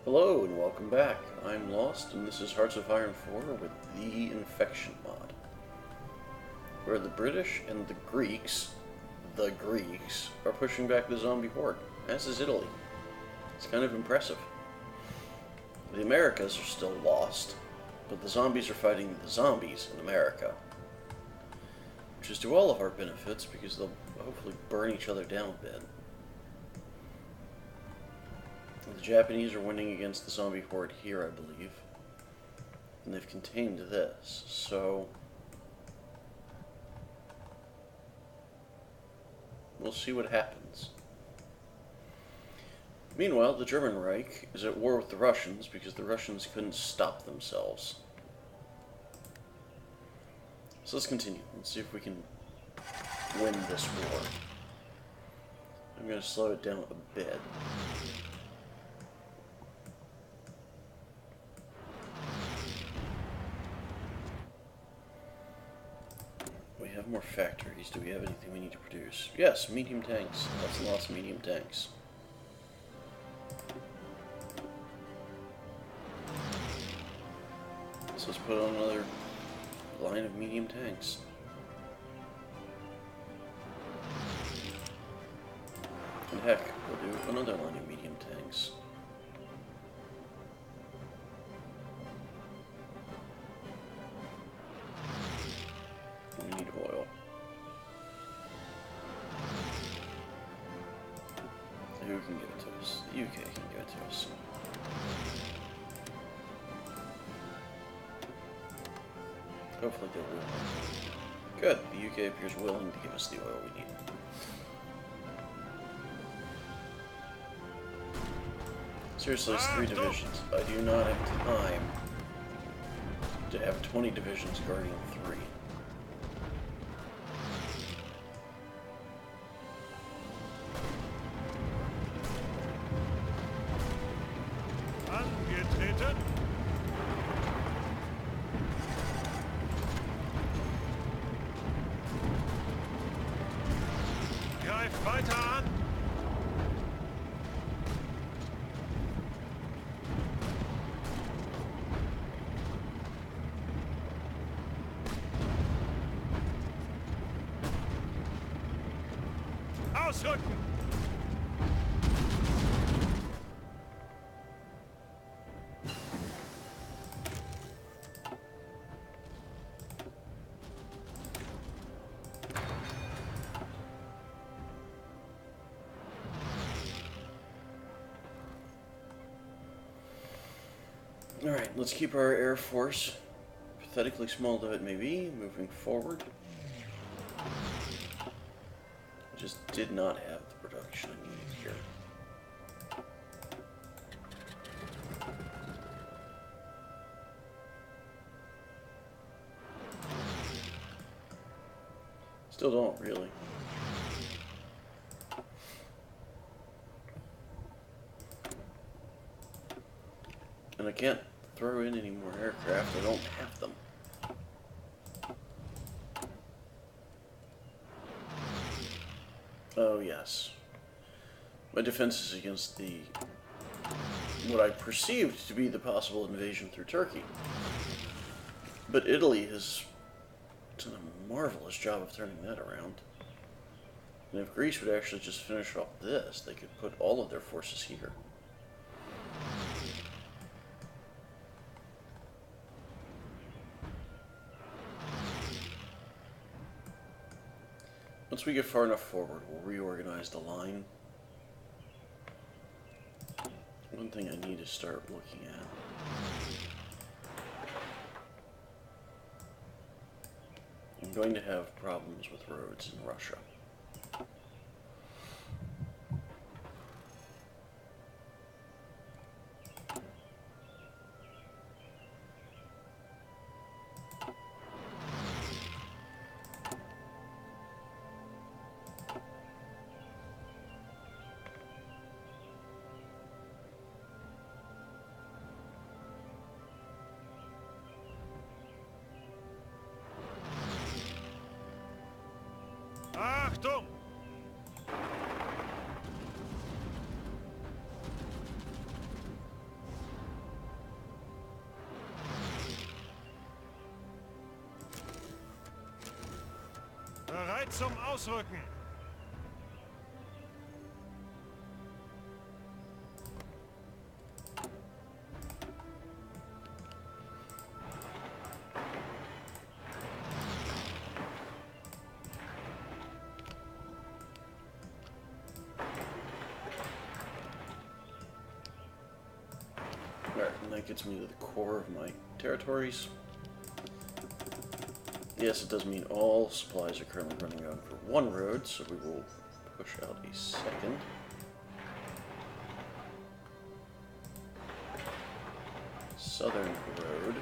Hello and welcome back. I'm Lost and this is Hearts of Iron 4 with the Infection mod, where the British and the Greeks, are pushing back the zombie horde, as is Italy. It's kind of impressive. The Americas are still lost, but the zombies are fighting the zombies in America, which is to all of our benefits because they'll hopefully burn each other down a bit. The Japanese are winning against the zombie horde here, I believe. And they've contained this, so we'll see what happens. Meanwhile, the German Reich is at war with the Russians because the Russians couldn't stop themselves. So let's continue. Let's see if we can win this war. I'm going to slow it down a bit. We have more factories. Do we have anything we need to produce? Yes, medium tanks. Lots and lots of medium tanks. So let's put on another line of medium tanks. And heck, we'll do another line of medium tanks. We need oil. Who can give it to us? The UK can give it to us. Hopefully they will. Good. The UK appears willing to give us the oil we need. Seriously, it's 3 divisions. I do not have time to have 20 divisions guarding 3. Angetreten. Greif weiter an. Ausrücken. Alright, let's keep our Air Force, pathetically small though it may be, moving forward. I just did not have the production I needed here. Still don't, really. And I can't throw in any more aircraft, I don't have them. Oh yes. My defenses against what I perceived to be the possible invasion through Turkey. But Italy has done a marvelous job of turning that around. And if Greece would actually just finish off this, they could put all of their forces here. Once we get far enough forward, we'll reorganize the line. One thing I need to start looking at. I'm going to have problems with roads in Russia. Bereit zum Ausrücken. Alright, and that gets me to the core of my territories. Yes, it does mean all supplies are currently running out for one road, so we will push out a second. Southern road.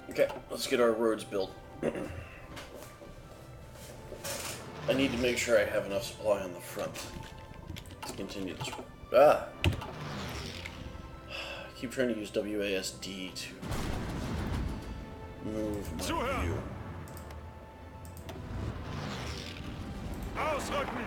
Okay, let's get our roads built. I need to make sure I have enough supply on the front to continue this. Ah! I keep trying to use WASD to move my view. Ausrücken!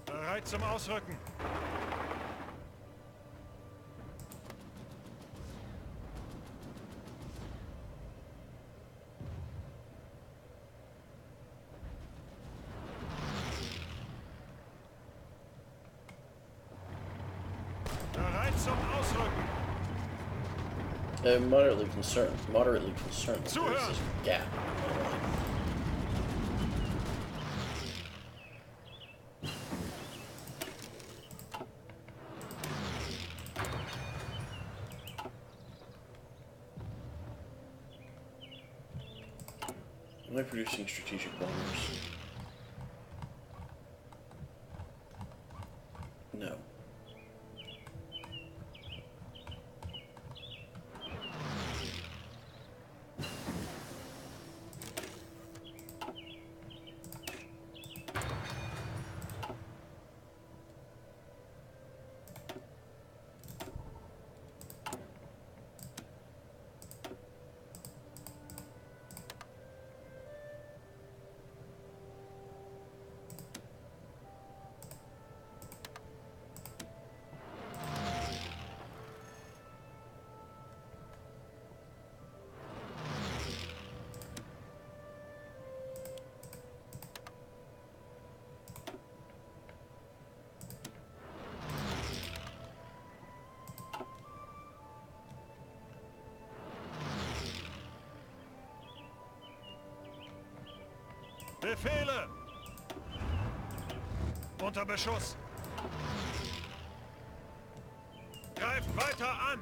Bereit zum Ausrücken. Bereit zum Ausrücken. I'm moderately concerned that there's this gap in my line. Am I producing strategic bombers? No. Befehle! Unter Beschuss! Greift weiter an!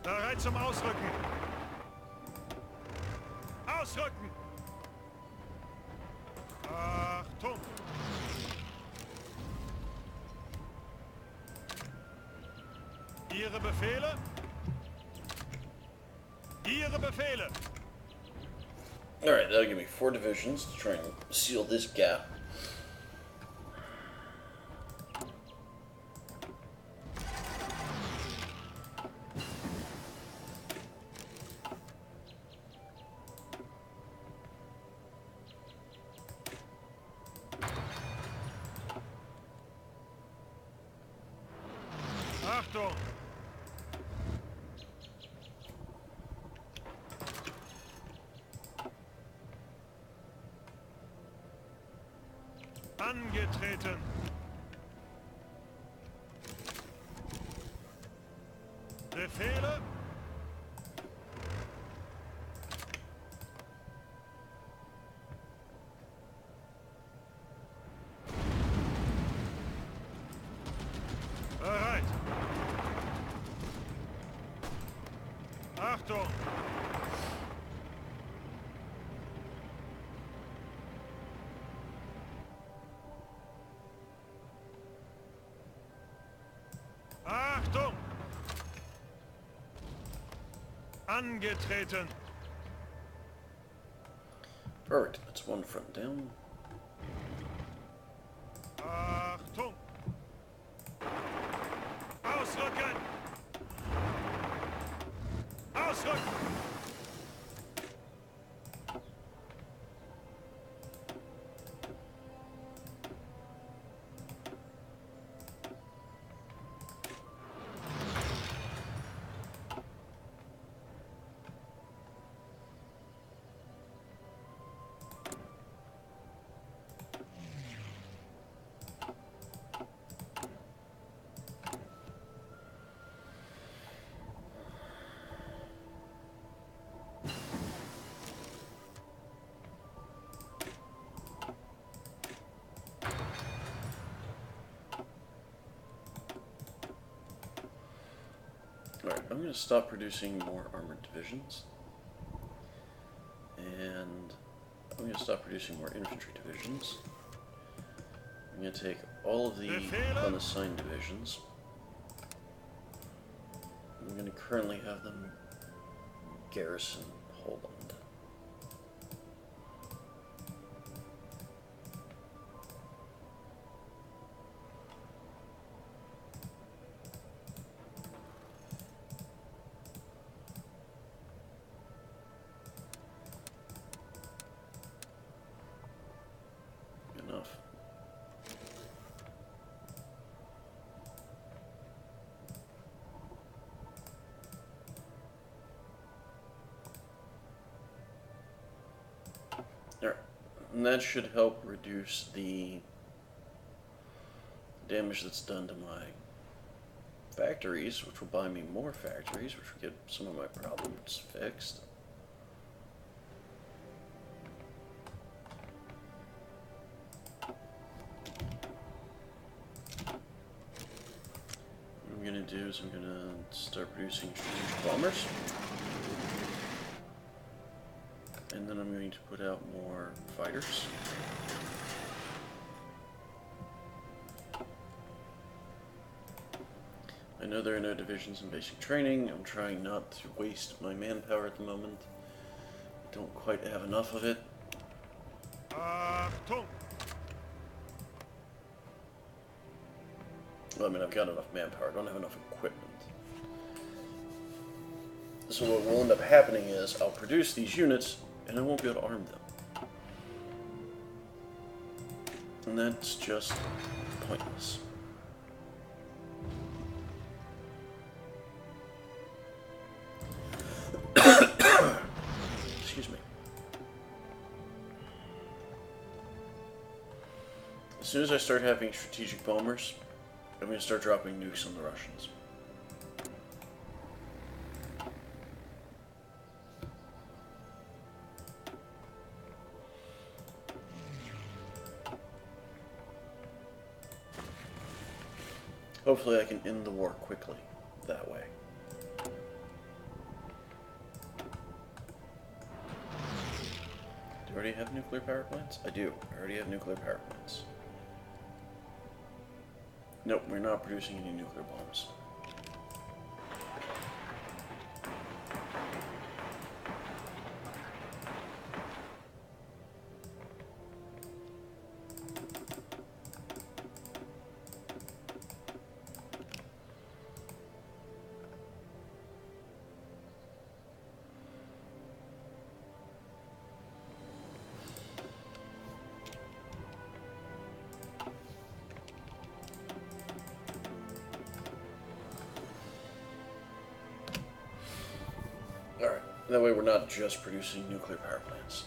Bereit zum Ausrücken! Ausrücken! Achtung! Ihre Befehle? Ihre Befehle! Alright, that'll give me 4 divisions to try and seal this gap. Achtung! Angetreten! Befehle! Bereit! Achtung! Achtung! Angetreten! Alright, that's one front down. Achtung! Ausrücken! Ausrücken! Alright, I'm going to stop producing more armored divisions. And I'm going to stop producing more infantry divisions. I'm going to take all of the unassigned divisions. I'm going to currently have them garrison Poland. Enough. Alright, and that should help reduce the damage that's done to my factories, which will buy me more factories, which will get some of my problems fixed. What I'm going to do is I'm going to start producing strategic bombers. And then I'm going to put out more fighters. I know there are no divisions in basic training. I'm trying not to waste my manpower at the moment. I don't quite have enough of it. Achtung! Well, I mean, I've got enough manpower. I don't have enough equipment. So what will end up happening is I'll produce these units, and I won't be able to arm them. And that's just pointless. Excuse me. As soon as I start having strategic bombers, I'm going to start dropping nukes on the Russians. Hopefully I can end the war quickly that way. Do I already have nuclear power plants? I do. I already have nuclear power plants. Nope, we're not producing any nuclear bombs. Alright, that way we're not just producing nuclear power plants.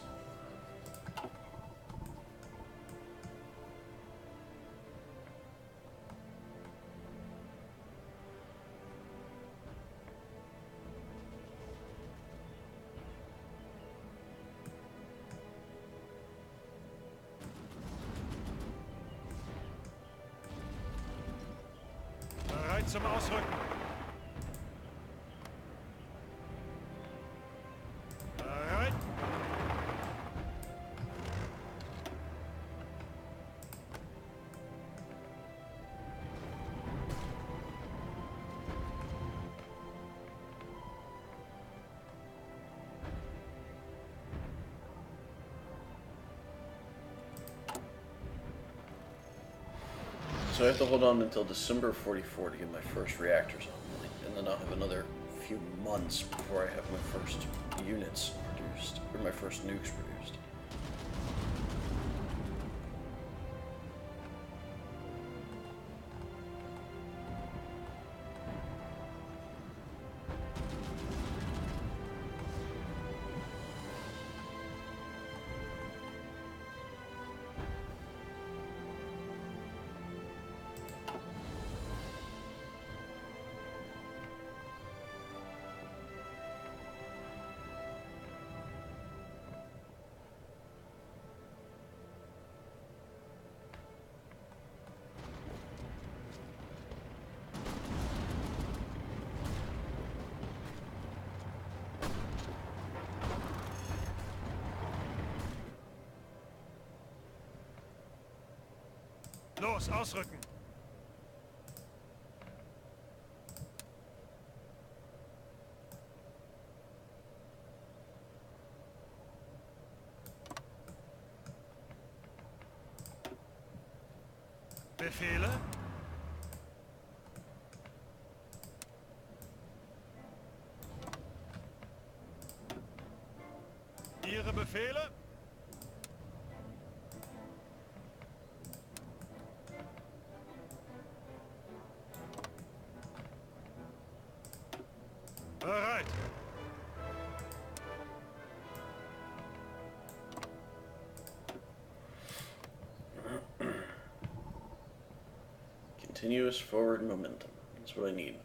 Bereit zum Ausrücken. Bereit. So I have to hold on until December 44 to get my first reactors online, and then I'll have another few months before I have my first units produced, or my first nukes produced. Los, ausrücken! Befehle? Ihre Befehle? Bereit. Continuous forward momentum. That's what I need.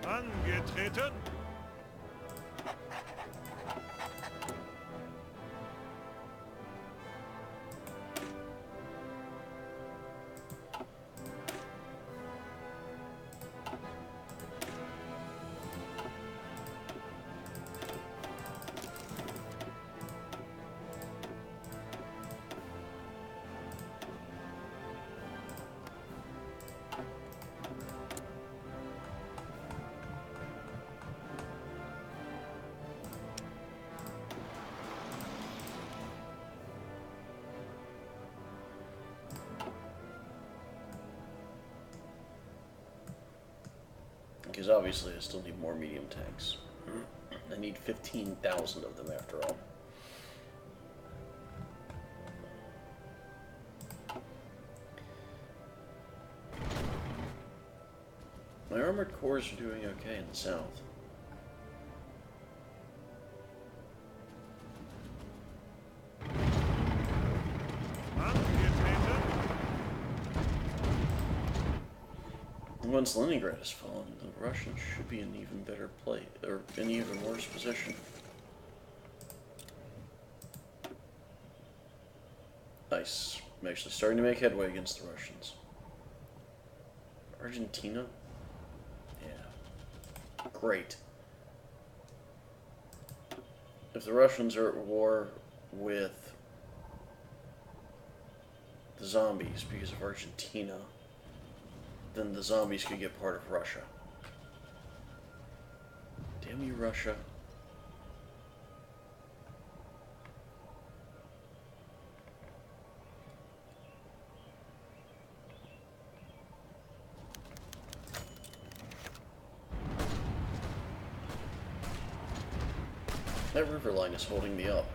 Angetreten. Because obviously I still need more medium tanks. I need 15,000 of them after all. My armored cores are doing okay in the south. Once Leningrad has fallen, the Russians should be in an even better place, or in even worse position. Nice. I'm actually starting to make headway against the Russians. Argentina? Yeah. Great. If the Russians are at war with the zombies because of Argentina, then the zombies could get part of Russia. Damn you, Russia. That river line is holding me up.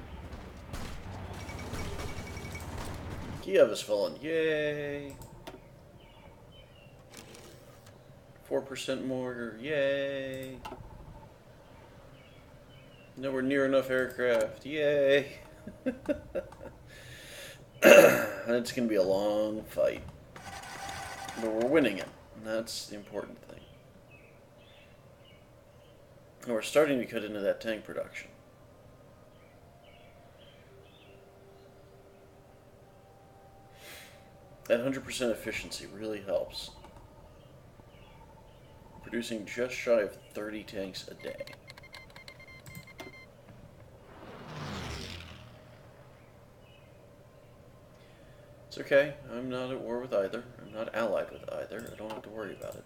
Kiev has fallen. Yay! 4% mortar. Yay! Nowhere near enough aircraft. Yay! It's going to be a long fight. But we're winning it, and that's the important thing. And we're starting to cut into that tank production. That 100% efficiency really helps. Producing just shy of 30 tanks a day. It's okay, I'm not at war with either. I'm not allied with either. I don't have to worry about it.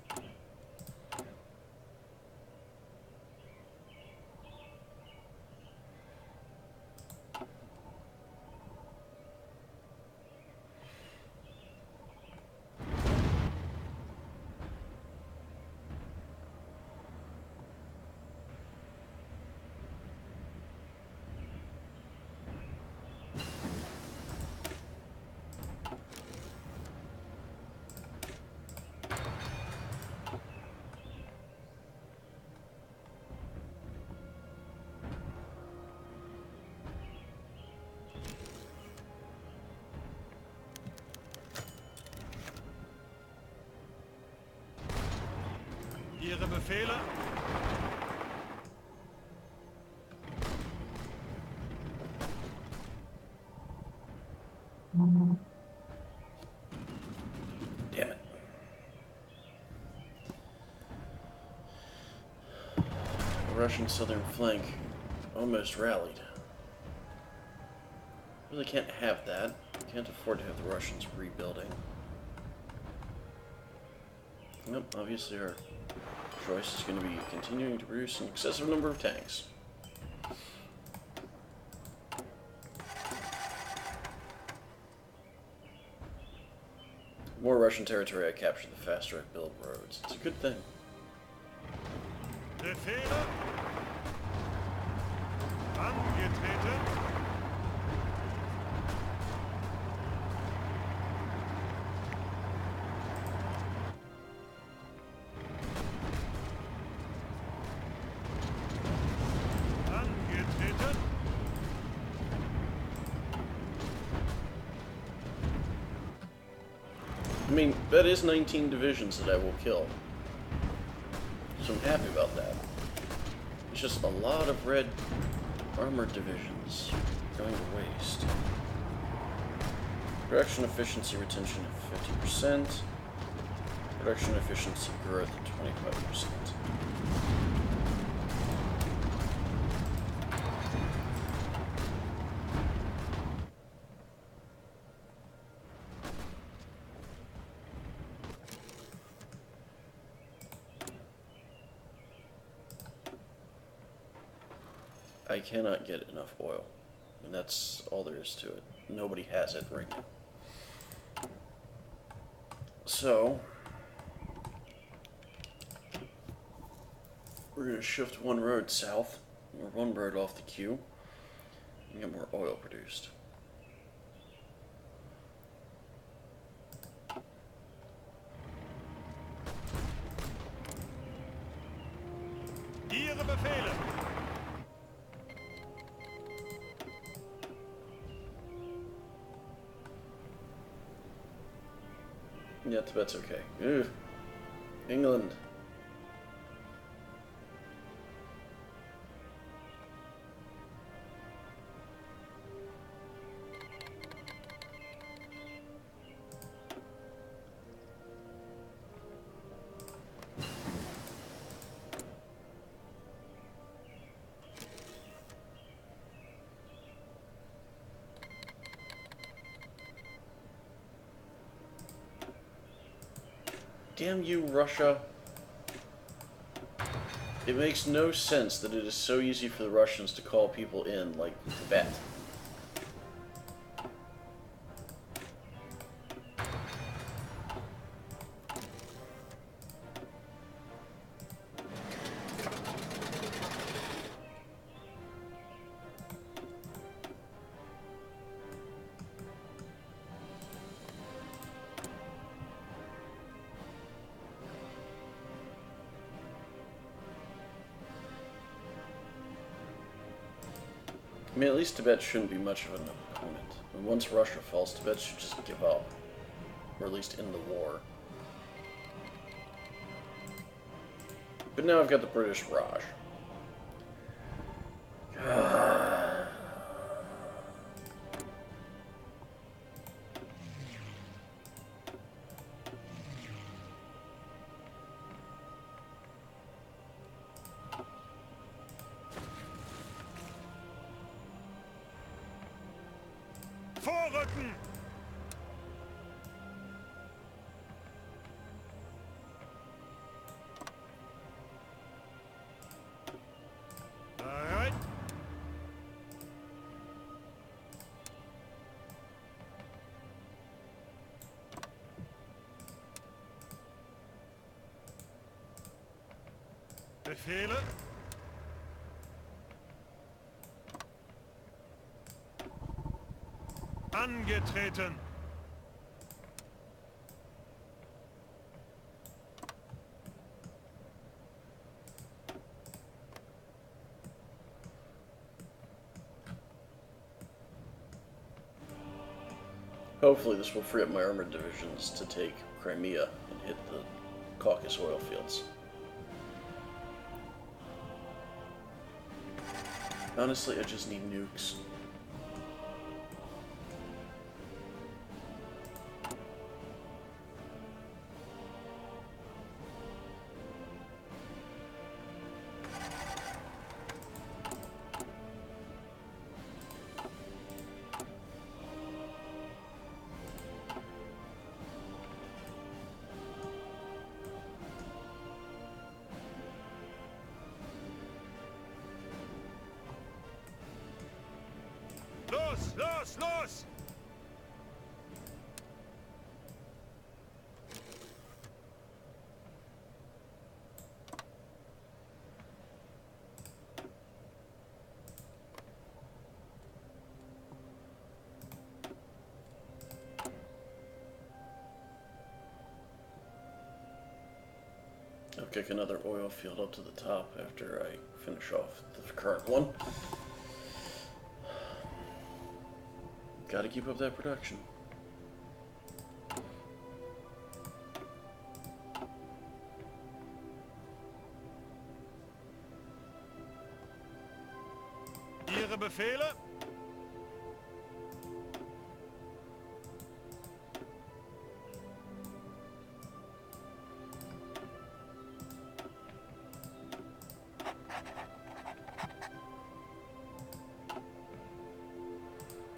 Ihre Befehle? Damn it. The Russian southern flank almost rallied. Really can't have that. Can't afford to have the Russians rebuilding. Yep, obviously our choice is going to be continuing to produce an excessive number of tanks. The more Russian territory I capture, the faster I build roads. It's a good thing. Befehle? Angetreten? Angetreten? I mean, that is 19 divisions that I will kill. So I'm happy about that. It's just a lot of red armored divisions going to waste. Production efficiency retention of 50%. Production efficiency growth at 25%. I cannot get enough oil, and that's all there is to it. Nobody has it right now. So, we're going to shift one road south, or one road off the queue, and get more oil produced. Ihre Befehle? Yeah, Tibet's okay. Ugh. England. Damn you, Russia. It makes no sense that it is so easy for the Russians to call people in, like Tibet. I mean, at least Tibet shouldn't be much of an opponent. And once Russia falls, Tibet should just give up. Or at least end the war. But now I've got the British Raj. Vorrücken! Alright. Befehle. Angetreten. Hopefully this will free up my armored divisions to take Crimea and hit the Caucasus oil fields. Honestly, I just need nukes. Los, los, los! I'll kick another oil field up to the top after I finish off the current one. Gotta keep up that production. Ihre Befehle?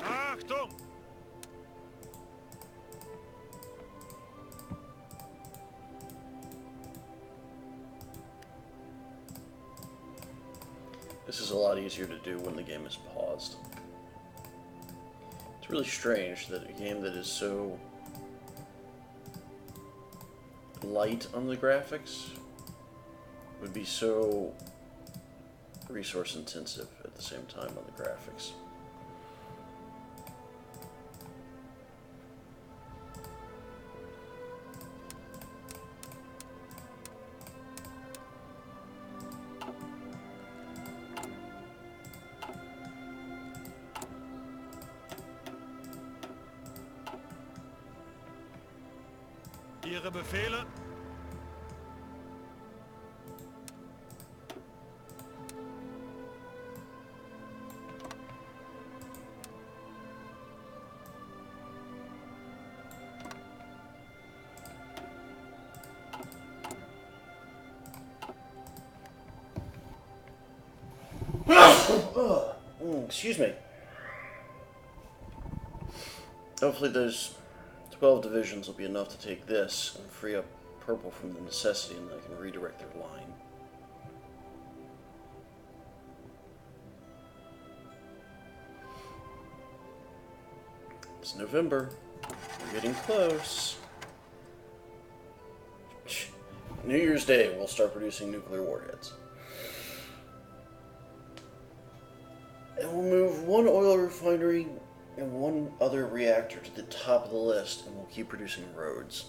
Achtung! This is a lot easier to do when the game is paused. It's really strange that a game that is so light on the graphics would be so resource intensive at the same time on the graphics. Ihre Befehle? Excuse me. Hopefully those 12 divisions will be enough to take this and free up purple from the necessity, and then I can redirect their line. It's November. We're getting close. New Year's Day, we'll start producing nuclear warheads. And we'll move one oil refinery and one other reactor to the top of the list, and we'll keep producing roads.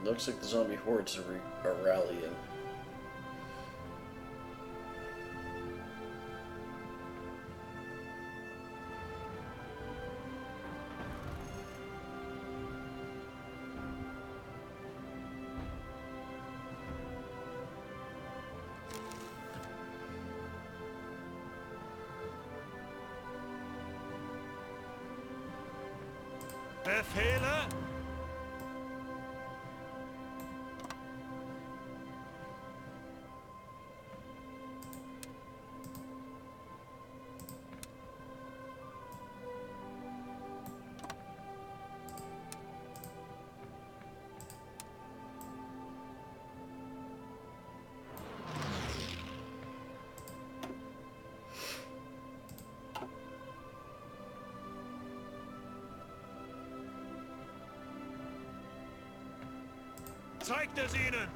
Looks like the zombie hordes are rallying. Befehle? Zeigt es ihnen!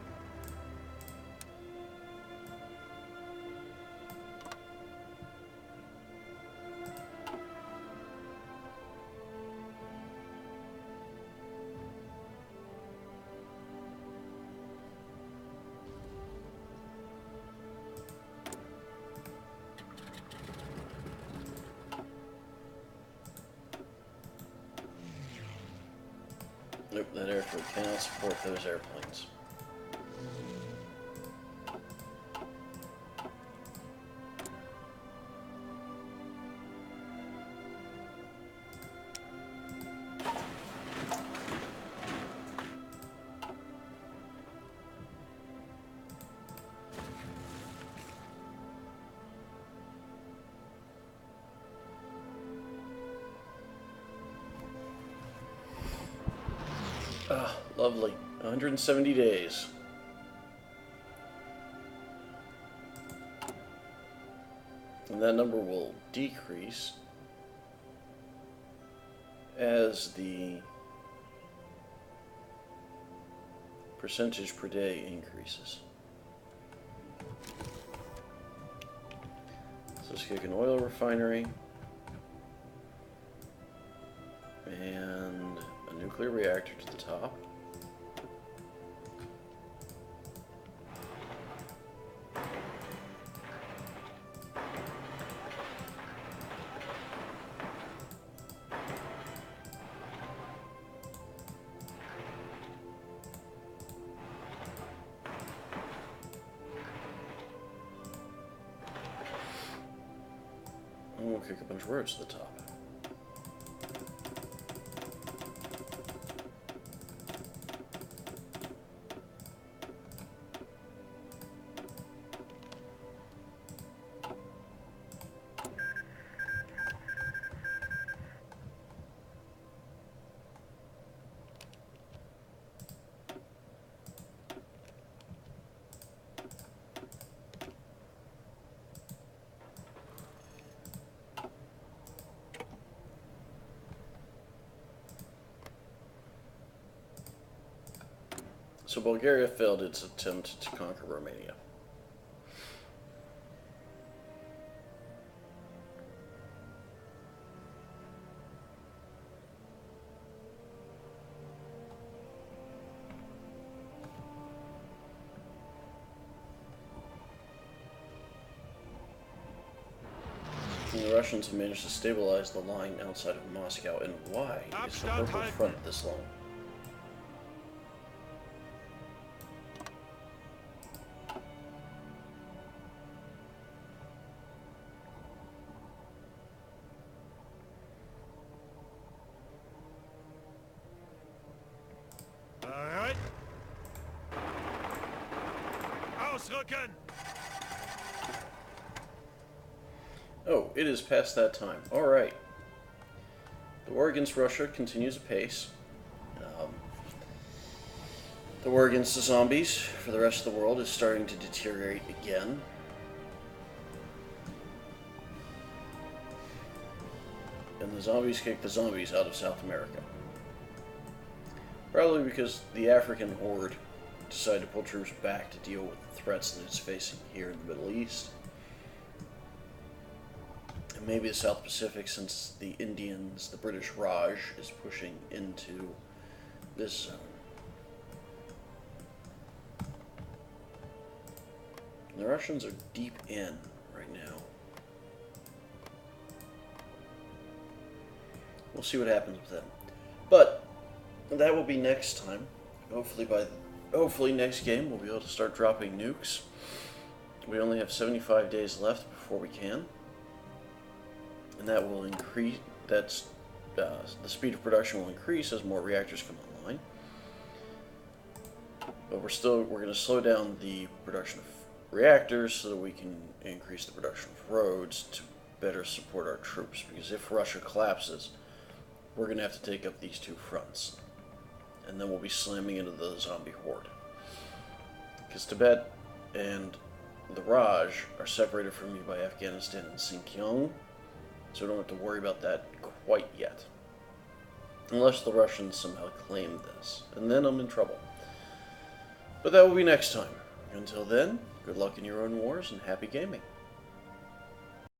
Nope, that airfield cannot support those airplanes. Ah, lovely. 170 days. And that number will decrease as the percentage per day increases. So let's kick an oil refinery and a nuclear reactor to the top. And we'll kick a bunch of roads to the top. So Bulgaria failed its attempt to conquer Romania. And the Russians have managed to stabilize the line outside of Moscow. And why is the Purple Front this long? Alright. Ausrücken! Oh, it is past that time. Alright. The war against Russia continues apace. The war against the zombies for the rest of the world is starting to deteriorate again. And the zombies kick the zombies out of South America. Probably because the African horde decided to pull troops back to deal with the threats that it's facing here in the Middle East. And maybe the South Pacific, since the Indians, the British Raj, is pushing into this zone. The Russians are deep in right now. We'll see what happens with them. But that will be next time. Hopefully next game we'll be able to start dropping nukes. We only have 75 days left before we can. And that will increase, the speed of production will increase as more reactors come online. But we're going to slow down the production of reactors so that we can increase the production of roads to better support our troops. Because if Russia collapses, we're going to have to take up these two fronts. And then we'll be slamming into the zombie horde. Because Tibet and the Raj are separated from me by Afghanistan and Xinjiang, so we don't have to worry about that quite yet. Unless the Russians somehow claim this, and then I'm in trouble. But that will be next time. Until then, good luck in your own wars and happy gaming.